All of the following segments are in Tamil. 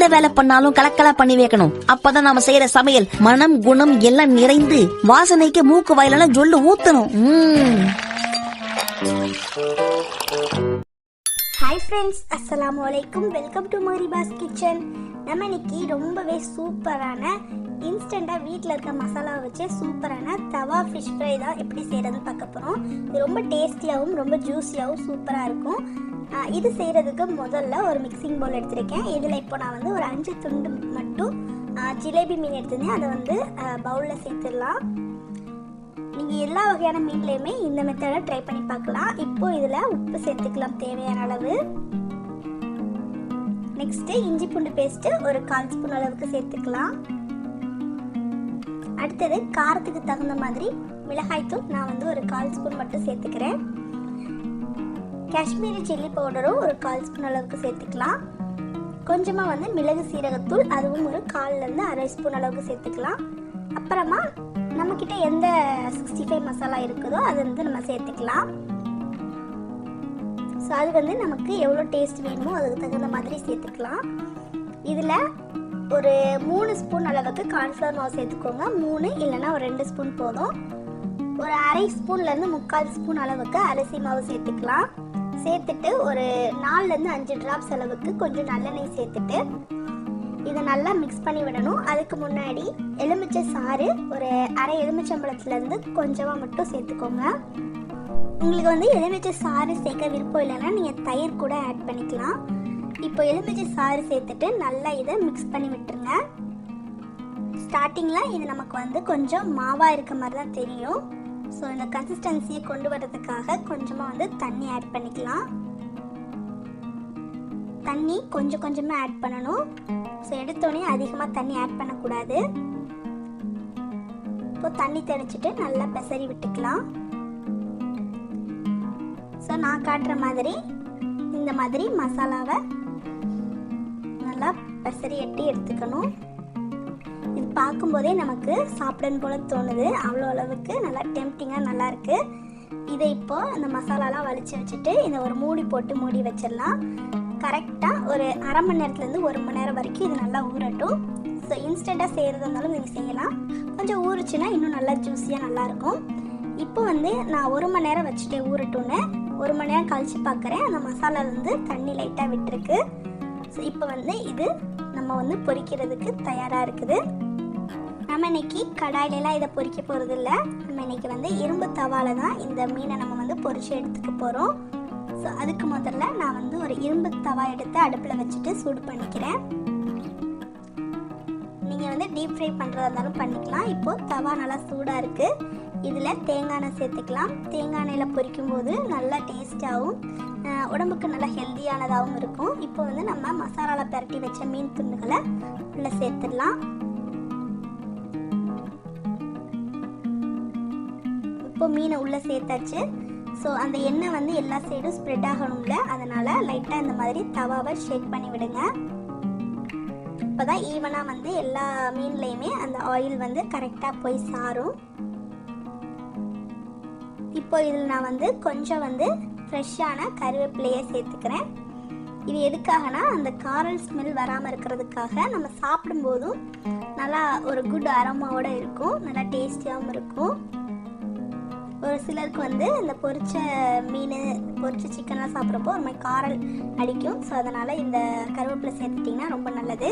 எந்த வேலை பண்ணாலும் கலக்கலா பண்ணி வைக்கணும். அப்பதான் நாம செய்யற சமையல் மனம் குணம் எல்லாம் நிறைந்து வாசனைக்கு மூக்கு வாயிலெல்லாம் ஜொல்லு ஊத்தணும். ஹாய் ஃப்ரெண்ட்ஸ், அஸ்ஸலாமு அலைக்கும். Welcome to Maribas kitchen. நம்ம இன்னைக்கு ரொம்பவே சூப்பரான இன்ஸ்டண்ட்டாக வீட்டில் இருக்க மசாலாவை வச்சு சூப்பரான தவா ஃபிஷ் ஃப்ரை தான் எப்படி செய்கிறதுன்னு பார்க்க போகிறோம். இது ரொம்ப டேஸ்டியாகவும் ரொம்ப ஜூஸியாகவும் சூப்பராக இருக்கும். இது செய்கிறதுக்கு முதல்ல ஒரு மிக்சிங் பவுல் எடுத்திருக்கேன். இதில் இப்போ நான் வந்து ஒரு 5 துண்டு மட்டும் ஜிலேபி மீன் எடுத்திருந்தேன். அதை வந்து பவுலில் சேர்த்துடலாம். நீங்கள் எல்லா வகையான மீன்லேயுமே இந்த மெத்தடை ட்ரை பண்ணி பார்க்கலாம். இப்போ இதில் உப்பு சேர்த்துக்கலாம் தேவையான அளவு. நெக்ஸ்ட்டு இஞ்சி பூண்டு பேஸ்ட்டு ஒரு 1/4 ஸ்பூன் அளவுக்கு சேர்த்துக்கலாம். அடுத்தது காரத்துக்கு தகுந்த மாதிரி மிளகாய்த்தூள் நான் வந்து ஒரு 1/4 ஸ்பூன் மட்டும் சேர்த்துக்கிறேன். காஷ்மீரி சில்லி பவுடரும் ஒரு 1/4 ஸ்பூன் அளவுக்கு சேர்த்துக்கலாம். கொஞ்சமாக வந்து மிளகு சீரகத்தூள் அதுவும் ஒரு 1/4லேருந்து 1/2 ஸ்பூன் அளவுக்கு சேர்த்துக்கலாம். அப்புறமா நம்மக்கிட்ட எந்த 65 மசாலா இருக்குதோ அது வந்து நம்ம சேர்த்துக்கலாம். ஸோ அது வந்து நமக்கு எவ்வளோ டேஸ்ட் வேணுமோ அதுக்கு தகுந்த மாதிரி சேர்த்துக்கலாம். இதில் ஒரு 3 ஸ்பூன் அளவுக்கு கார்ன்ஃப்ளவர் மாவு சேர்த்துக்கோங்க. 3 இல்லைன்னா ஒரு 2 ஸ்பூன் போதும். ஒரு 1/2 ஸ்பூன்லேருந்து 3/4 ஸ்பூன் அளவுக்கு அரிசி மாவு சேர்த்துக்கலாம். சேர்த்துட்டு ஒரு 4லேருந்து 5 ட்ராப்ஸ் அளவுக்கு கொஞ்சம் நல்லெண்ணெய் சேர்த்துட்டு இதை நல்லா மிக்ஸ் பண்ணி விடணும். அதுக்கு முன்னாடி எலுமிச்சை சாறு ஒரு 1/2 எலுமிச்சம்பழத்துலேருந்து கொஞ்சமாக மட்டும் சேர்த்துக்கோங்க. உங்களுக்கு வந்து எலுமிச்சை சாறு சேர்க்க விருப்பம் இல்லைன்னா நீங்கள் தயிர் கூட ஆட் பண்ணிக்கலாம். இப்போ எலுமிச்சை சாறு சேர்த்துட்டு நல்லா இதை மிக்ஸ் பண்ணி விட்டுருங்க. ஸ்டார்டிங்கில் இது நமக்கு வந்து கொஞ்சம் மாவாக இருக்க மாதிரி தான் தெரியும். ஸோ இந்த கன்சிஸ்டன்சியை கொண்டு வர்றதுக்காக கொஞ்சமாக வந்து தண்ணி ஆட் பண்ணிக்கலாம். தண்ணி கொஞ்சமாக ஆட் பண்ணணும். ஸோ எடுத்தோடனே அதிகமாக தண்ணி ஆட் பண்ணக்கூடாது. இப்போ தண்ணி தெளிச்சுட்டு நல்லா பெசரி விட்டுக்கலாம். ஸோ நான் காட்டுற மாதிரி இந்த மாதிரி மசாலாவை நல்லா பெசரி எடுத்துக்கணும். இது பார்க்கும்போதே நமக்கு சாப்பிடணும் போல தோணுது. அவ்வளோ அளவுக்கு நல்லா டெம்ப்டிங்காக நல்லா இருக்கு. இதை இப்போ இந்த மசாலாலாம் வலிச்சு வச்சுட்டு இதை ஒரு மூடி போட்டு மூடி வச்சிடலாம். கரெக்டாக ஒரு 1/2 மணி நேரத்துலேருந்து 1 மணி நேரம் வரைக்கும் இது நல்லா ஊறட்டும். ஸோ இன்ஸ்டண்ட்டாக செய்கிறதா இருந்தாலும் நீங்கள் செய்யலாம். கொஞ்சம் ஊறுச்சுன்னா இன்னும் நல்லா ஜூஸியாக நல்லாயிருக்கும். இப்போ வந்து நான் 1 மணி நேரம் வச்சுட்டே ஊறட்டும்னு 1 மணி நேரம் கழித்து பார்க்குறேன். அந்த மசாலாலேருந்து தண்ணி லைட்டாக விட்டுருக்கு. ஸோ இப்போ வந்து இது நம்ம வந்து பொரிக்கிறதுக்கு தயாராக இருக்குது. நம்ம இன்னைக்கு கடாயிலெலாம் இதை பொரிக்க போகிறது இல்லை. நம்ம இன்னைக்கு வந்து இரும்பு தவாவில் தான் இந்த மீனை நம்ம வந்து பொரிச்சு எடுத்துக்க போகிறோம். ஸோ அதுக்கு முதல்ல நான் வந்து ஒரு இரும்பு தவா எடுத்து அடுப்பில் வச்சுட்டு சூடு பண்ணிக்கிறேன். நீங்கள் வந்து டீப் ஃப்ரை பண்ணுறதா இருந்தாலும் பண்ணிக்கலாம். இப்போது தவா நல்லா சூடாக இருக்குது. இதில் தேங்காய் எண்ணெய் சேர்த்துக்கலாம். தேங்காய் எண்ணெயில் பொரிக்கும் போது நல்லா டேஸ்ட்டாகவும் உடம்புக்கு நல்லா ஹெல்த்தியானதாகவும் இருக்கும். இப்போ வந்து நம்ம மசாலாவில் பரட்டி வச்ச மீன் துண்டுகளை உள்ளே சேர்த்துடலாம். இப்போ மீனை உள்ளே சேர்த்தாச்சு. ஸோ அந்த எண்ணெய் வந்து எல்லா சைடும் ஸ்ப்ரெட் ஆகணும்ல, அதனால் லைட்டாக இந்த மாதிரி தவாவை ஷேக் பண்ணி விடுங்க. இப்போ தான் ஈவனாக வந்து எல்லா மீன்லேயுமே அந்த ஆயில் வந்து கரெக்டாக போய் சாரும். இப்போ இதில் நான் வந்து கொஞ்சம் வந்து ஃப்ரெஷ்ஷான கருவேப்பிலையை சேர்த்துக்கிறேன். இது எதுக்காகனா அந்த காரல் ஸ்மெல் வராமல் இருக்கிறதுக்காக. நம்ம சாப்பிடும்போதும் நல்லா ஒரு குட் அரோமாவோட இருக்கும், நல்லா டேஸ்டியாகவும் இருக்கும். ஒரு சிலருக்கு வந்து இந்த பொரிச்ச மீன் பொரிச்ச சிக்கன்லாம் சாப்பிட்றப்போ ஒரு மாதிரி காரல் அடிக்கும். ஸோ அதனால் இந்த கருவேப்பிலை சேர்த்துட்டிங்கன்னா ரொம்ப நல்லது.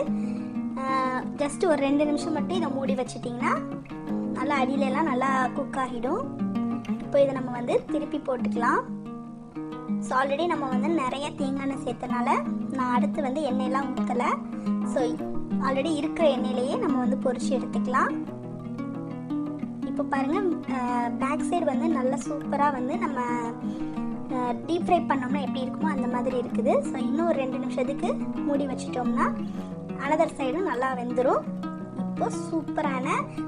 ஜஸ்ட் ஒரு 2 நிமிஷம் மட்டும் இதை மூடி வச்சிட்டிங்கன்னா நல்லா அடியிலெல்லாம் நல்லா குக் ஆகிடும். இப்போ இதை நம்ம வந்து திருப்பி போட்டுக்கலாம். ஸோ ஆல்ரெடி நம்ம வந்து நிறைய தேங்காய் எண்ணெய் சேர்த்தனால நான் அடுத்து வந்து எண்ணெயெல்லாம் ஊற்றலை. ஸோ ஆல்ரெடி இருக்கிற எண்ணெயிலேயே நம்ம வந்து பொரிச்சு எடுத்துக்கலாம். இப்போ பாருங்கள், பேக் சைடு வந்து நல்லா சூப்பராக வந்து நம்ம டீப் ஃப்ரை பண்ணோம்னா எப்படி இருக்குமோ அந்த மாதிரி இருக்குது. ஸோ இன்னும் ஒரு 2 நிமிஷத்துக்கு மூடி வச்சிட்டோம்னா அனதர் சைடும் நல்லா வெந்துடும். இப்போது சூப்பரான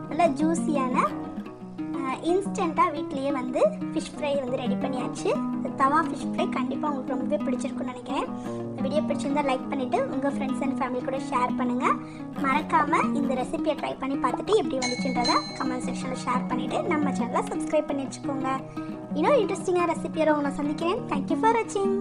நல்லா ஜூஸியான இன்ஸ்டண்ட்டாக வீட்லேயே வந்து ஃபிஷ் ஃப்ரை வந்து ரெடி பண்ணியாச்சு. தவா ஃபிஷ் ஃப்ரை கண்டிப்பாக உங்களுக்கு ரொம்பவே பிடிச்சிருக்குன்னு நினைக்கிறேன். இந்த வீடியோ பிடிச்சிருந்தால் லைக் பண்ணிவிட்டு உங்கள் ஃப்ரெண்ட்ஸ் அண்ட் ஃபேமிலி கூட ஷேர் பண்ணுங்கள். மறக்காமல் இந்த ரெசிபியை ட்ரை பண்ணி பார்த்துட்டு எப்படி வந்துச்சுன்றதை கமெண்ட் செக்ஷனில் ஷேர் பண்ணிவிட்டு நம்ம சேனலை சப்ஸ்கிரைப் பண்ணி வச்சுக்கோங்க. இன்னும் இன்ட்ரெஸ்டிங்காக ரெசிபியோட உங்களை சந்திக்கிறேன். தேங்க்யூ ஃபார் வாட்சிங்.